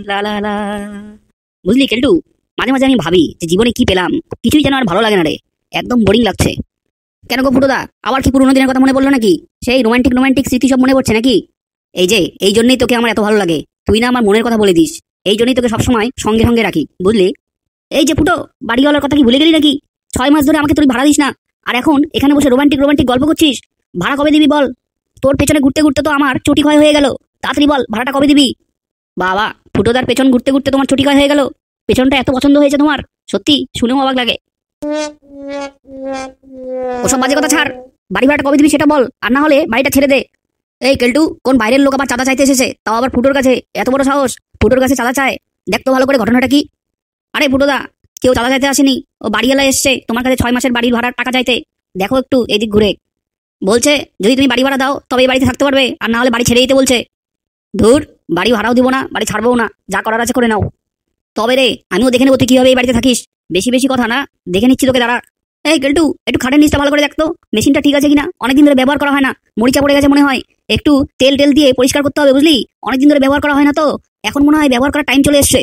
লা লা লা। বুঝলি কেলটু, মাঝে মাঝে আমি ভাবি যে জীবনে কি পেলাম, কিছুই যেন আর ভালো লাগে না রে। একদম বোরিং লাগছে। কেন গো ফুটোদা, আবার কি পুরোনো দিনের কথা মনে পড়লো নাকি? সেই রোমান্টিক রোমান্টিক স্মৃতি সব মনে পড়ছে নাকি? এই জন্যই তোকে আমার এত ভালো লাগে। তুই না আমার মনের কথা বলে দিস। এই জন্যই তোকে সবসময় সঙ্গে সঙ্গে রাখি, বুঝলি? এই যে ফুটো, বাড়িওয়ালার কথা কি ভুলে গেলি নাকি? 6 মাস ধরে আমাকে তুই ভাড়া দিস না, আর এখন এখানে বসে রোমান্টিক রোমান্টিক গল্প করছিস। ভাড়া কবে দিবি বল? তোর পেছনে ঘুরতে ঘুরতে তো আমার চটি ক্ষয় হয়ে গেল। তাড়াতাড়ি বল, ভাড়াটা কবে দিবি? বাবা, ফুটোদার পেছন ঘুরতে ঘুরতে তোমার চটি ক্ষয় হয়ে গেল? পেছনটা এত পছন্দ হয়েছে তোমার? সত্যি শুনেও অবাক লাগে। ওসব বাজে কথা ছাড়। বাড়ি ভাড়াটা কবে দিবি সেটা বল, আর না হলে বাড়িটা ছেড়ে দে। এই কেলটু, কোন বাইরের লোক আবার চাঁদা চাইতে এসেছে, তাও আবার ফুটোর কাছে? এত বড় সাহস, ফুটোর কাছে চাঁদা চায়? দেখ তো ভালো করে ঘটনাটা কি। আরে ফুটোদা, কেউ চাঁদা চাইতে আসেনি। ও বাড়িওয়ালা এসছে তোমার কাছে 6 মাসের বাড়ির ভাড়ার টাকা চাইতে। দেখো একটু এদিক ঘুরে। বলছে যদি তুমি বাড়ি ভাড়া দাও তবে এই বাড়িতে থাকতে পারবে, আর না হলে বাড়ি ছেড়ে দিতে বলছে। ধুর, বাড়ি ভাড়াও দিব না, বাড়ি ছাড়বো না, যা করার আছে করে নাও। তবে রে, আমিও দেখে নেবো তুই কিভাবে এই বাড়িতে থাকিস। বেশি বেশি কথা না, দেখে নিচ্ছি তোকে, দাঁড়া। এই কেলটু, একটু খাটের নিচটা ভালো করে দেখতো, মেশিনটা ঠিক আছে কিনা। অনেকদিন ধরে ব্যবহার করা হয় না, মরিচা পড়ে গেছে মনে হয়। একটু তেল টেল দিয়ে পরিষ্কার করতে হবে, বুঝলি? অনেকদিন ধরে ব্যবহার করা হয় না তো, এখন মনে হয় ব্যবহার করার টাইম চলে এসছে।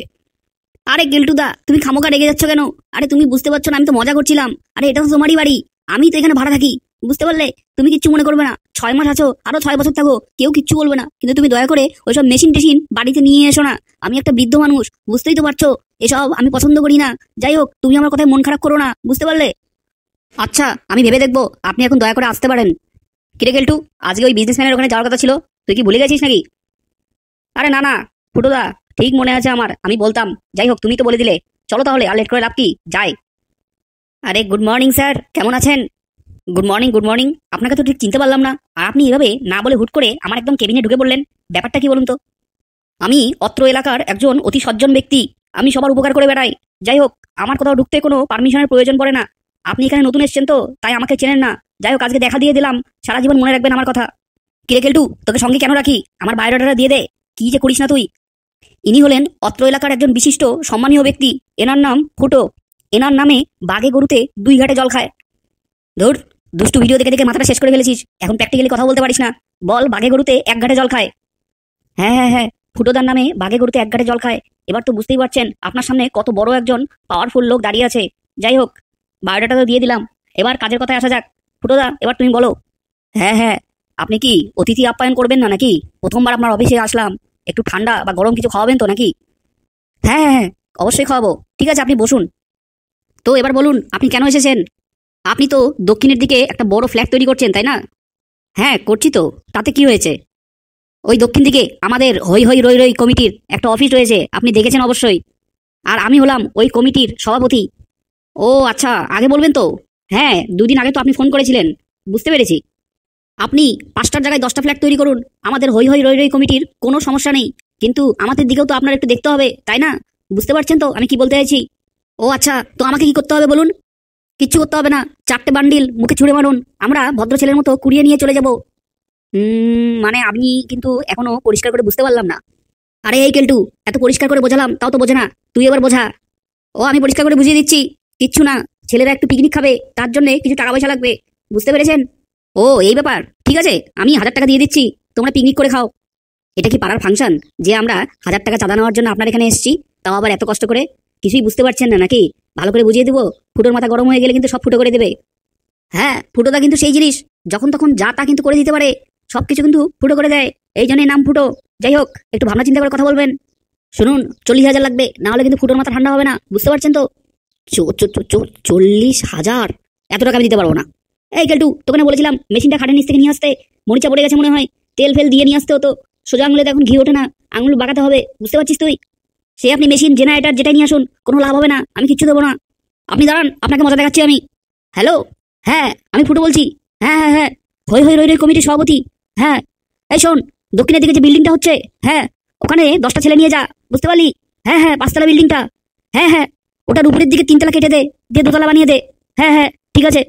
আরে গেলটুদা, তুমি খামোকা রেগে যাচ্ছ কেন? আরে তুমি বুঝতে পারছো না, আমি তো মজা করছিলাম। আরে এটা তো তোমারই বাড়ি, আমি তো এখানে ভাড়া থাকি, বুঝতে পারলে? তুমি কিচ্ছু মনে করবে না। 6 মাস আছো, আরো 6 বছর থাকো, কেউ কিচ্ছু বলবে না। কিন্তু তুমি দয়া করে ওইসব মেশিন টেশিন বাড়িতে নিয়ে এসো না। আমি একটা বৃদ্ধ মানুষ, বুঝতেই তো পারছো। এসব আমি পছন্দ করি না। যাই হোক, তুমি আমার কথায় মন খারাপ করো না, বুঝতে পারলে? আচ্ছা, আমি ভেবে দেখবো। আপনি এখন দয়া করে আসতে পারেন। কিরে গেলটু, আজকে ওই বিজনেসম্যানের ওখানে যাওয়ার কথা ছিল, তুই কি ভুলে গেছিস নাকি? আরে না না ফুটোদা, ঠিক মনে আছে আমার, আমি বলতাম। যাই হোক, তুমি তো বলে দিলে, চলো তাহলে, আর লেট করে লাভ কি, যাই। আরে গুড মর্নিং স্যার, কেমন আছেন? Good morning good morning. আপনাকে তো ঠিক চিনতে পারলাম না, আর আপনি এভাবে না বলে হুট করে আমার একদম কেবিনে ঢুকে পড়লেন। ব্যাপারটা কি বলুন তো? আমি অত্র এলাকার একজন অতি সজ্জন ব্যক্তি, আমি সবার উপকার করে বেড়াই। যাই হোক, আমার কোথাও ঢুকতে কোনো পারমিশনের প্রয়োজন পড়ে না। আপনি এখানে নতুন এসেছেন তো, তাই আমাকে চেনেন না। যাই হোক, আজকে দেখা দিয়ে দিলাম, সারা জীবন মনে রাখবেন আমার কথা। কিরে কেলটু, তোকে সঙ্গে কেন রাখি? আমার বায়োডাটাটা দিয়ে দে। কি যে করিস না তুই। ইনি হলেন অত্র এলাকার একজন বিশিষ্ট সম্মানীয় ব্যক্তি। এনার নাম ফুটো। এনার নামে বাঘে গরুতে 2 ঘাটে জল খায়। ধুর, দুষ্টু ভিডিও দেখে দেখে মাথাটা শেষ করে ফেলেছিস, এখন প্র্যাকটিক্যালি কথা বলতে পারিস না। বল, বাঘে গরুতে 1 ঘাটে জল খায়। হ্যাঁ হ্যাঁ হ্যাঁ, ফুটোদার নামে বাঘে গরুতে 1 ঘাটে জল খায়। এবার তো বুঝতেই পারছেন আপনার সামনে কত বড় একজন পাওয়ারফুল লোক দাঁড়িয়ে আছে। যাই হোক, বায়োডাটা তো দিয়ে দিলাম, এবার কাজের কথায় আসা যাক। ফুটোদা, এবার তুমি বলো। হ্যাঁ হ্যাঁ, আপনি কি অতিথি আপ্যায়ন করবেন না নাকি? প্রথমবার আপনার অফিসে আসলাম, একটু ঠান্ডা বা গরম কিছু খাওয়াবেন তো নাকি? হ্যাঁ হ্যাঁ হ্যাঁ, অবশ্যই খাওয়াবো। ঠিক আছে, আপনি বসুন। তো এবার বলুন, আপনি কেন এসেছেন? আপনি তো দক্ষিণের দিকে একটা বড় ফ্ল্যাট তৈরি করছেন, তাই না? হ্যাঁ করছি তো, তাতে কি হয়েছে? ওই দক্ষিণ দিকে আমাদের হই হই রই রই কমিটির একটা অফিস রয়েছে, আপনি দেখেছেন অবশ্যই। আর আমি হলাম ওই কমিটির সভাপতি। ও আচ্ছা, আগে বলবেন তো। হ্যাঁ, 2 দিন আগে তো আপনি ফোন করেছিলেন, বুঝতে পেরেছি। আপনি 5টার জায়গায় 10টা ফ্ল্যাট তৈরি করুন, আমাদের হই হই রই রই কমিটির কোনো সমস্যা নেই। কিন্তু আমাদের দিকেও তো আপনার একটু দেখতে হবে, তাই না? বুঝতে পারছেন তো আমি কি বলতে চাইছি? ও আচ্ছা, তো আমাকে কি করতে হবে বলুন? কিচ্ছু করতে হবে না, 4টে বান্ডিল মুখে ছুঁড়ে মারুন, আমরা ভদ্র ছেলের মতো কুড়িয়ে নিয়ে চলে যাব। মানে আমি কিন্তু এখনো পরিষ্কার করে বুঝতে পারলাম না। আরে এই কেলটু, এত পরিষ্কার করে বোঝালাম তাও তো বোঝে না, তুই এবার বোঝা। ও আমি পরিষ্কার করে বুঝিয়ে দিচ্ছি। কিচ্ছু না, ছেলেরা একটু পিকনিক খাবে, তার জন্য কিছু টাকা পয়সা লাগবে, বুঝতে পেরেছেন? ও এই ব্যাপার, ঠিক আছে, আমি 1000 টাকা দিয়ে দিচ্ছি, তোমরা পিকনিক করে খাও। এটা কি পাড়ার ফাংশন যে আমরা 1000 টাকা চাঁদা নেওয়ার জন্য আপনার এখানে এসেছি, তাও আবার এত কষ্ট করে? কিছুই বুঝতে পারছেন না নাকি? ভালো করে বুঝিয়ে দেবো, ফুটোর মাথা গরম হয়ে গেলে কিন্তু সব ফুটো করে দেবে। হ্যাঁ, ফুটোদা কিন্তু সেই জিনিস, যখন তখন যা তা কিন্তু করে দিতে পারে, সবকিছু কিন্তু ফুটো করে দেয়, এই জন্যই নাম ফুটো। যাই হোক, একটু ভাবনা চিন্তা করে কথা বলবেন। শুনুন, 40,000 লাগবে, না হলে কিন্তু ফুটোর মাথা ঠান্ডা হবে না, বুঝতে পারছেন তো? 40,000? এত টাকা আমি দিতে পারবো না। এই কেলটু, তোকে না বলেছিলাম মেশিনটা খাটের নিচ থেকে নিয়ে আসতে? মরিচা পড়ে গেছে মনে হয়, তেল ফেল দিয়ে নিয়ে আসতে হতো। সোজা আঙুলে তো এখন ঘি ওঠে না, আঙুল বাঁকাতে হবে, বুঝতে পারছিস তুই? সে আপনি মেশিন জেনারেটর যেটাই নিয়ে আসুন, কোনো লাভ হবে না, আমি কিচ্ছু দেবো না। আপনি দাঁড়ান, আপনাকে মজা দেখাচ্ছি আমি। হ্যালো, হ্যাঁ আমি ফুটো বলছি। হ্যাঁ হ্যাঁ হ্যাঁ, হই হই রই রই কমিটির সভাপতি। হ্যাঁ, এই শোন, দক্ষিণের দিকে যে বিল্ডিংটা হচ্ছে, হ্যাঁ ওখানে 10টা ছেলে নিয়ে যা, বুঝতে পারলি? হ্যাঁ হ্যাঁ, 5তলা বিল্ডিংটা। হ্যাঁ হ্যাঁ, ওটার উপরের দিকে 3তলা কেটে দে, দিয়ে 2তলা বানিয়ে দে। হ্যাঁ হ্যাঁ ঠিক আছে।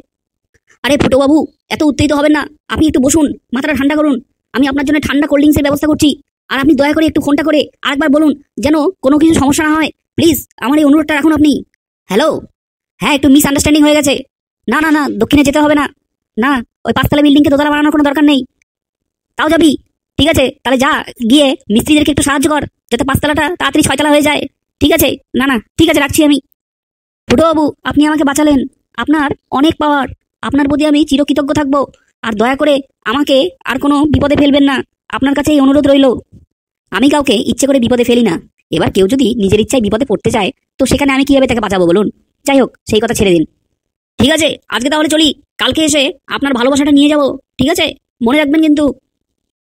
আরে ফুটো বাবু, এত উত্তেজিত হবেন না, আপনি একটু বসুন, মাথাটা ঠান্ডা করুন। আমি আপনার জন্য ঠান্ডা কোল্ড ড্রিঙ্কসের ব্যবস্থা করছি। আর আপনি দয়া করে একটু ফোনটা করে আরেকবার বলুন, যেন কোনো কিছু সমস্যা না হয়। প্লিজ আমার এই অনুরোধটা রাখুন আপনি। হ্যালো, হ্যাঁ একটু মিসআন্ডারস্ট্যান্ডিং হয়ে গেছে। না না না, দক্ষিণে যেতে হবে না। না, ওই 5তলা বিল্ডিংকে 2তলা বানানোর কোনো দরকার নেই। তাও যাবি? ঠিক আছে, তাহলে যা, গিয়ে মিস্ত্রিদেরকে একটু সাহায্য কর, যাতে 5 তলাটা তাড়াতাড়ি 6 তলা হয়ে যায়। ঠিক আছে? না না, ঠিক আছে, রাখছি আমি। ফুটোবাবু, আপনি আমাকে বাঁচালেন, আপনার অনেক পাওয়ার, আপনার প্রতি আমি চিরকৃতজ্ঞ থাকবো। আর দয়া করে আমাকে আর কোনো বিপদে ফেলবেন না, আপনার কাছে এই অনুরোধ রইল। আমি কাউকে ইচ্ছে করে বিপদে ফেলি না, এবার কেউ যদি নিজের ইচ্ছায় বিপদে পড়তে চায়, তো সেখানে আমি কিভাবে তাকে বাঁচাবো বলুন? যাই হোক, সেই কথা ছেড়ে দিন। ঠিক আছে, আজকে তাহলে চলি, কালকে এসে আপনার ভালোবাসাটা নিয়ে যাব। ঠিক আছে? মনে রাখবেন কিন্তু।